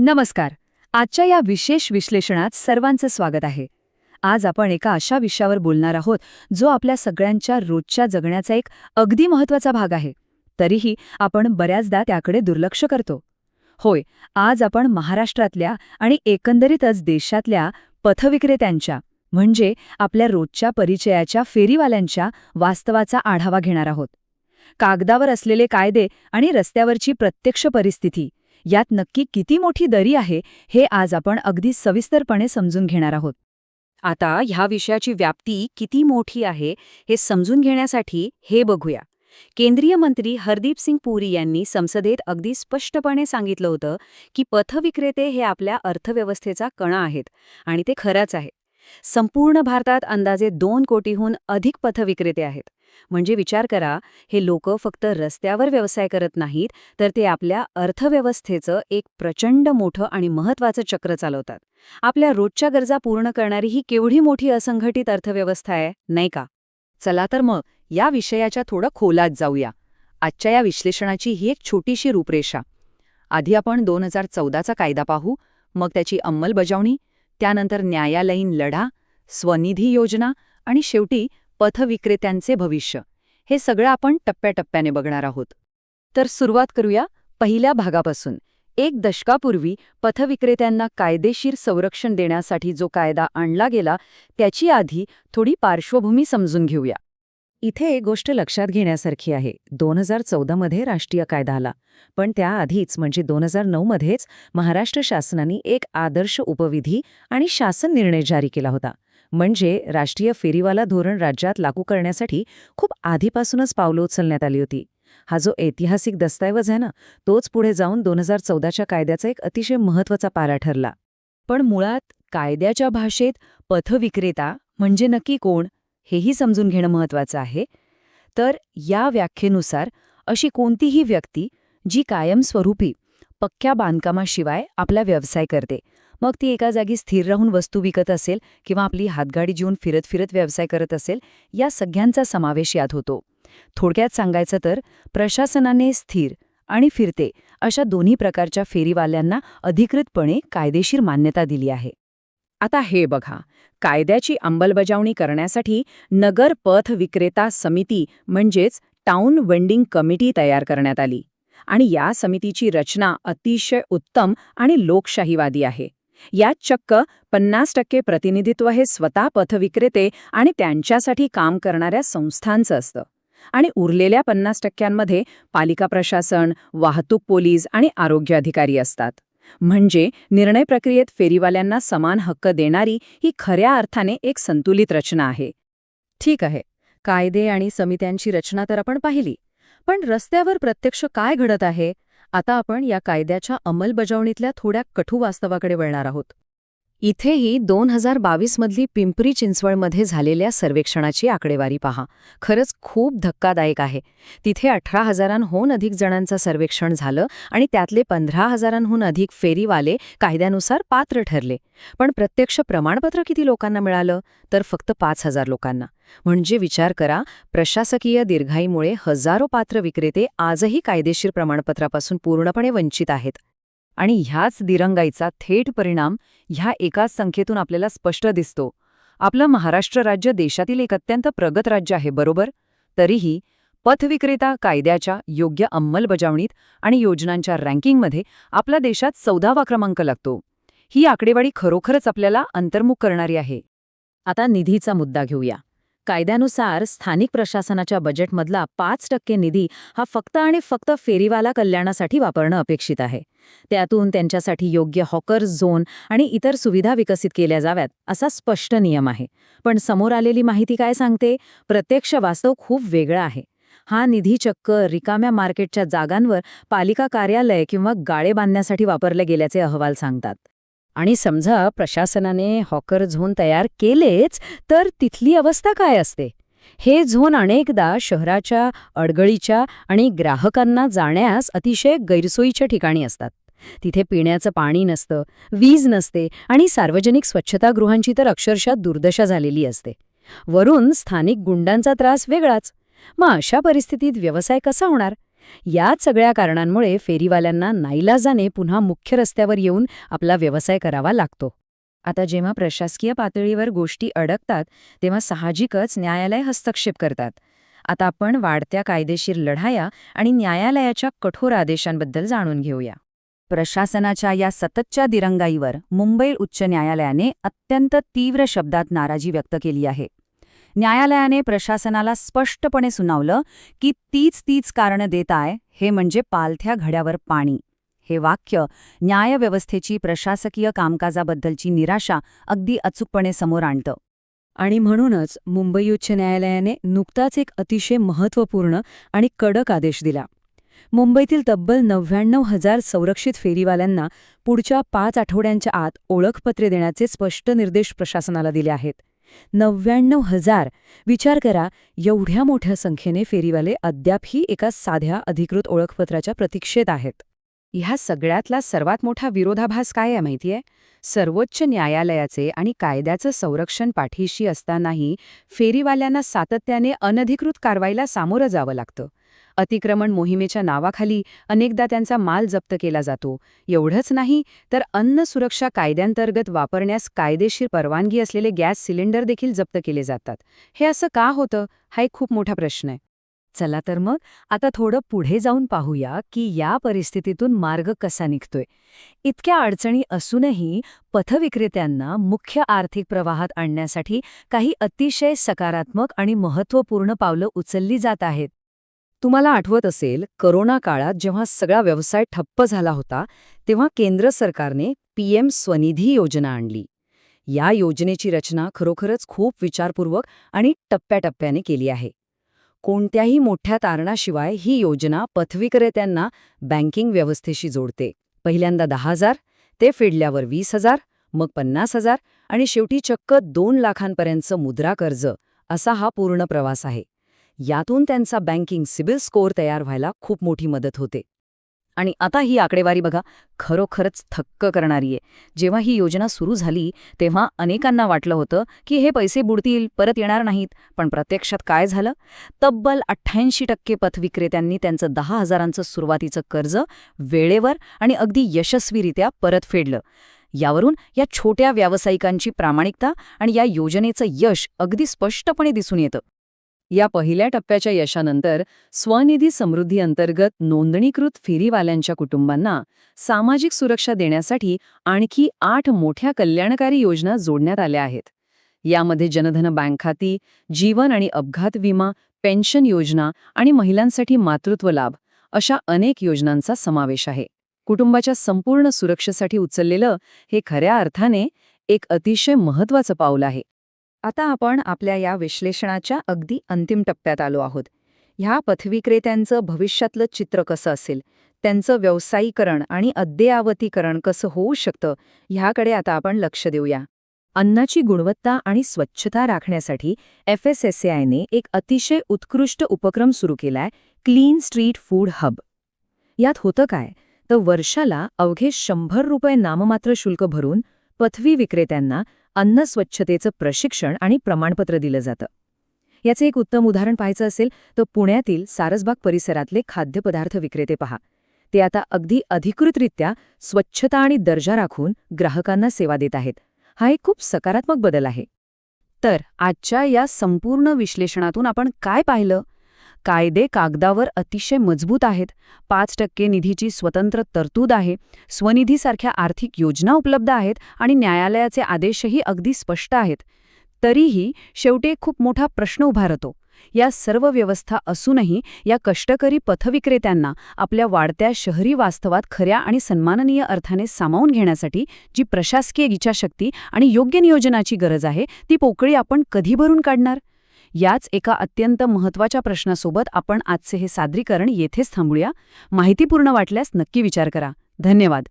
नमस्कार. आजच्या या विशेष विश्लेषणात सर्वांचं स्वागत आहे. आज आपण एका अशा विषयावर बोलणार आहोत जो आपल्या सगळ्यांच्या रोजच्या जगण्याचा एक अगदी महत्त्वाचा भाग आहे. तरीही आपण बऱ्याचदा त्याकडे दुर्लक्ष करतो. होय, आज आपण महाराष्ट्रातल्या आणि एकंदरीतच देशातल्या पथविक्रेत्यांच्या म्हणजे आपल्या रोजच्या परिचयाच्या फेरीवाल्यांच्या वास्तवाचा आढावा घेणार आहोत. कागदावर असलेले कायदे आणि रस्त्यावरची प्रत्यक्ष परिस्थिती यात नक्की किती मोठी दरी आहे हे आज आपण अगदी सविस्तरपणे समजून घेणार आहोत. आता ह्या विषयाची व्याप्ती किती मोठी आहे हे समजून घेण्यासाठी हे बघूया. केंद्रीय मंत्री हरदीप सिंग पुरी यांनी संसदेत अगदी स्पष्टपणे सांगितलं होतं की पथविक्रेते हे आपल्या अर्थव्यवस्थेचा कणा आहेत आणि ते खरंच आहे. संपूर्ण भारतात अंदाजे 2 कोटीहून अधिक पथविक्रेते आहेत. म्हणजे विचार करा, हे लोक फक्त रस्त्यावर व्यवसाय करत नाहीत, तर ते आपल्या अर्थव्यवस्थेचं एक प्रचंड मोठं आणि महत्त्वाचं चक्र चालवतात. आपल्या रोजच्या गरजा पूर्ण करणारी ही केवढी मोठी असंघटित अर्थव्यवस्था आहे, नाही का? चला तर मग या विषयाच्या थोडं खोलात जाऊया. आजच्या या विश्लेषणाची ही एक छोटीशी रूपरेषा. आधी आपण 2014चा कायदा पाहू, मग त्याची अंमलबजावणी, त्यानंतर न्यायालयीन लढा, स्वनिधी योजना आणि शेवटी पथविक्रेत्यांचे भविष्य. हे सगळं आपण टप्प्याटप्प्याने बघणार आहोत. तर सुरुवात करूया पहिल्या भागापासून. 1 दशकापूर्वी पथविक्रेत्यांना कायदेशीर संरक्षण देण्यासाठी जो कायदा आणला गेला त्याची आधी थोडी पार्श्वभूमी समजून घेऊया. इथे एक गोष्ट लक्षात घेण्यासारखी आहे. 2014मध्ये राष्ट्रीय कायदा आला, पण त्याआधीच म्हणजे 2009मध्येच महाराष्ट्र शासनाने एक आदर्श उपविधी आणि शासन निर्णय जारी केला होता. म्हणजे राष्ट्रीय फेरीवाला धोरण राज्यात लागू करण्यासाठी खूप आधीपासूनच पावलं उचलण्यात आली होती. हा जो ऐतिहासिक दस्तऐवज आहे ना, तोच पुढे जाऊन 2014च्या कायद्याचा एक अतिशय महत्त्वाचा पाया ठरला. पण मुळात कायद्याच्या भाषेत पथविक्रेता म्हणजे नक्की कोण हेही समजून घेणं महत्त्वाचं आहे. तर या व्याख्येनुसार अशी कोणतीही व्यक्ती जी कायमस्वरूपी पक्क्या बांधकामाशिवाय आपला व्यवसाय करते, मग ती एका जागी स्थिर राहून वस्तू विकत असेल किंवा आपली हातगाडी घेऊन फिरत फिरत व्यवसाय करत असेल, या सगळ्यांचा समावेश यात होतो. थोडक्यात सांगायचं तर प्रशासनाने स्थिर आणि फिरते अशा दोन्ही प्रकारच्या फेरीवाल्यांना अधिकृतपणे कायदेशीर मान्यता दिली आहे. आता हे बघा, कायद्याची अंमलबजावणी करण्यासाठी नगर पथ विक्रेता समिती म्हणजेच टाउन वेंडिंग कमिटी तयार करण्यात आली आणि या समितीची रचना अतिशय उत्तम आणि लोकशाहीवादी आहे. यात चक्क 50% प्रतिनिधित्व हे स्वतः पथविक्रेते आणि त्यांच्यासाठी काम करणाऱ्या संस्थांचं असतं आणि उरलेल्या 50%मध्ये पालिका प्रशासन, वाहतूक पोलीस आणि आरोग्य अधिकारी असतात. म्हणजे निर्णय प्रक्रियेत फेरीवाल्यांना समान हक्क देणारी ही खऱ्या अर्थाने एक संतुलित रचना आहे. ठीक आहे, कायदे आणि समित्यांची रचना तर आपण पाहिली, पण रस्त्यावर प्रत्यक्ष काय घडत आहे? आता आपण या कायद्याच्या अंमलबजावणीतल्या थोड्या कठू वास्तवाकडे वळणार आहोत. इथेही 2022मधली पिंपरी चिंचवडमध्ये झालेल्या सर्वेक्षणाची आकडेवारी पहा. खरंच खूप धक्कादायक आहे. तिथे 18,000हून अधिक जणांचं सर्वेक्षण झालं आणि त्यातले 15,000हून अधिक फेरीवाले कायद्यानुसार पात्र ठरले. पण प्रत्यक्ष प्रमाणपत्र किती लोकांना मिळालं? तर फक्त 5,000 लोकांना. म्हणजे विचार करा, प्रशासकीय दीर्घाईमुळे हजारो पात्र विक्रेते आजही कायदेशीर प्रमाणपत्रापासून पूर्णपणे वंचित आहेत. आणि ह्याच दिरंगाईचा थेट परिणाम ह्या एकाच संख्येतून आपल्याला स्पष्ट दिसतो. आपलं महाराष्ट्र राज्य देशातील एक अत्यंत प्रगत राज्य आहे, बरोबर? तरीही पथविक्रेता कायद्याच्या योग्य अंमलबजावणीत आणि योजनांच्या रँकिंगमध्ये आपला देशात 14वा क्रमांक लागतो. ही आकडेवारी खरोखरच आपल्याला अंतर्मुख करणारी आहे. आता निधीचा मुद्दा घेऊया. कायद्यानुसार स्थानिक प्रशासनाच्या बजेटमधला 5% निधी हा फक्त आणि फक्त फेरीवाला कल्याणासाठी वापरणं अपेक्षित आहे. त्यातून त्यांच्यासाठी योग्य हॉकर्स झोन आणि इतर सुविधा विकसित केल्या जाव्यात असा स्पष्ट नियम आहे. पण समोर आलेली माहिती काय सांगते? प्रत्यक्ष वास्तव खूप वेगळं आहे. हा निधी चक्क रिकाम्या मार्केटच्या जागांवर पालिका कार्यालय किंवा गाळे बांधण्यासाठी वापरले गेल्याचे अहवाल सांगतात. आणि समजा प्रशासनाने हॉकर झोन तयार केलेच, तर तिथली अवस्था काय असते? हे झोन अनेकदा शहराच्या अडगळीच्या आणि ग्राहकांना जाण्यास अतिशय गैरसोयीच्या ठिकाणी असतात. तिथे पिण्याचं पाणी नसतं, वीज नसते आणि सार्वजनिक स्वच्छतागृहांची तर अक्षरशः दुर्दशा झालेली असते. वरून स्थानिक गुंडांचा त्रास वेगळाच. मग अशा परिस्थितीत व्यवसाय कसा होणार? याच सगळ्या कारणांमुळे फेरीवाल्यांना नाईलाजाने पुन्हा मुख्य रस्त्यावर येऊन आपला व्यवसाय करावा लागतो. आता जेव्हा प्रशासकीय पातळीवर गोष्टी अडकतात तेव्हा साहजिकच न्यायालय हस्तक्षेप करतात. आता आपण वाढत्या कायदेशीर लढाया आणि न्यायालयाच्या कठोर आदेशांबद्दल जाणून घेऊया. प्रशासनाच्या या सततच्या दिरंगाईवर मुंबई उच्च न्यायालयाने अत्यंत तीव्र शब्दात नाराजी व्यक्त केली आहे. न्यायालयाने प्रशासनाला स्पष्टपणे सुनावलं की तीच कारणं देत आहे, हे म्हणजे पालथ्या घड्यावर पाणी. हे वाक्य न्यायव्यवस्थेची प्रशासकीय कामकाजाबद्दलची निराशा अगदी अचूकपणे समोर आणतं. आणि म्हणूनच मुंबई उच्च न्यायालयाने नुकताच एक अतिशय महत्त्वपूर्ण आणि कडक आदेश दिला. मुंबईतील तब्बल 99,000 संरक्षित फेरीवाल्यांना पुढच्या 5 आठवड्यांच्या आत ओळखपत्रे देण्याचे स्पष्ट निर्देश प्रशासनाला दिले आहेत. 99,000! विचार करा, एवढ्या मोठ्या संख्येने फेरीवाले अद्यापही एका साध्या अधिकृत ओळखपत्राच्या प्रतीक्षेत आहेत. ह्या सगळ्यातला सर्वात मोठा विरोधाभास काय आहे माहितीये? सर्वोच्च न्यायालयाचे आणि कायद्याचं संरक्षण पाठीशी असतानाही फेरीवाल्यांना सातत्याने अनधिकृत कारवाईला सामोरं जावं लागतं. अतिक्रमण मोहिमेच्या नावाखाली अनेकदा त्यांचा माल जप्त केला जातो. एवढंच नाही तर अन्न सुरक्षा कायद्यांतर्गत वापरण्यास कायदेशीर परवानगी असलेले गॅस सिलेंडर देखील जप्त केले जातात. हे असं का होतं, हा एक खूप मोठा प्रश्न आहे. चला तर मग आता थोडं पुढे जाऊन पाहूया की या परिस्थितीतून मार्ग कसा निघतोय. इतक्या अडचणी असूनही पथविक्रेत्यांना मुख्य आर्थिक प्रवाहात आणण्यासाठी काही अतिशय सकारात्मक आणि महत्त्वपूर्ण पावलं उचलली जात आहेत. तुम्हाला आठवत असेल, करोना काळात जेव्हा सगळा व्यवसाय ठप्प झाला होता तेव्हा केंद्र सरकारने PM स्वनिधी योजना आणली. या योजनेची रचना खरोखरच खूप विचारपूर्वक आणि टप्प्याटप्प्याने केली आहे. कोणत्याही मोठ्या तारणाशिवाय ही योजना पथविक्रेत्यांना बँकिंग व्यवस्थेशी जोडते. पहिल्यांदा 10,000, ते फेडल्यावर 20,000, मग 50,000 आणि शेवटी चक्क 2 लाखांपर्यंतचं मुद्रा कर्ज, असा हा पूर्ण प्रवास आहे. यातून त्यांचा बँकिंग सिबिल स्कोअर तयार व्हायला खूप मोठी मदत होते. आणि आता ही आकडेवारी बघा, खरोखरच थक्क करणारी आहे. जेव्हा ही योजना सुरू झाली तेव्हा अनेकांना वाटलं होतं की हे पैसे बुडतील, परत येणार नाहीत. पण प्रत्यक्षात काय झालं? तब्बल 88% पथविक्रेत्यांनी त्यांचं 10,000चं सुरुवातीचं कर्ज वेळेवर आणि अगदी यशस्वीरित्या परत फेडलं. यावरून या छोट्या व्यावसायिकांची प्रामाणिकता आणि या योजनेचं यश अगदी स्पष्टपणे दिसून येतं. या पहिल्या टप्प्याच्या यशानंतर स्वनिधी समृद्धी अंतर्गत नोंदणीकृत फेरीवाल्यांच्या कुटुंबांना सामाजिक सुरक्षा देण्यासाठी आणखी 8 मोठ्या कल्याणकारी योजना जोडण्यात आल्या आहेत. यामध्ये जनधन बँक खाती, जीवन आणि अपघात विमा, पेन्शन योजना आणि महिलांसाठी मातृत्व लाभ अशा अनेक योजनांचा समावेश आहे. कुटुंबाच्या संपूर्ण सुरक्षेसाठी उचललेलं हे खऱ्या अर्थाने एक अतिशय महत्त्वाचं पाऊल आहे. आता आपण आपल्या या विश्लेषणाच्या अगदी अंतिम टप्प्यात आलो आहोत. ह्या पथविक्रेत्यांचं भविष्यातलं चित्र कसं असेल, त्यांचं व्यावसायीकरण आणि अद्ययावतीकरण कसं होऊ शकतं, ह्याकडे आता आपण लक्ष देऊया. अन्नाची गुणवत्ता आणि स्वच्छता राखण्यासाठी FSSAIने एक अतिशय उत्कृष्ट उपक्रम सुरू केलाय, क्लीन स्ट्रीट फूड हब. यात होतं काय, तर वर्षाला अवघे 100 रुपये नाममात्र शुल्क भरून पथवी विक्रेत्यांना अन्न स्वच्छतेचं प्रशिक्षण आणि प्रमाणपत्र दिलं जातं. याचे एक उत्तम उदाहरण पाहायचं असेल तर पुण्यातील सारसबाग परिसरातले खाद्यपदार्थ विक्रेते पहा. ते आता अगदी अधिकृतरित्या स्वच्छता आणि दर्जा राखून ग्राहकांना सेवा देत आहेत. हा एक खूप सकारात्मक बदल आहे. तर आजच्या या संपूर्ण विश्लेषणातून आपण काय पाहिलं? कायदे कागदावर अतिशय मजबूत आहेत, 5% निधीची स्वतंत्र तरतूद आहे, स्वनिधीसारख्या आर्थिक योजना उपलब्ध आहेत आणि न्यायालयाचे आदेशही अगदी स्पष्ट आहेत. तरीही शेवटी एक खूप मोठा प्रश्न उभा राहतो. या सर्व व्यवस्था असूनही या कष्टकरी पथविक्रेत्यांना आपल्या वाढत्या शहरी वास्तवात खऱ्या आणि सन्माननीय अर्थाने सामावून घेण्यासाठी जी प्रशासकीय इच्छाशक्ती आणि योग्य नियोजनाची गरज आहे, ती पोकळी आपण कधी भरून काढणार? याच एका अत्यंत महत्त्वाच्या प्रश्नासोबत आपण आजचे हे सादरीकरण येथेच थांबूया. माहितीपूर्ण वाटल्यास नक्की विचार करा. धन्यवाद.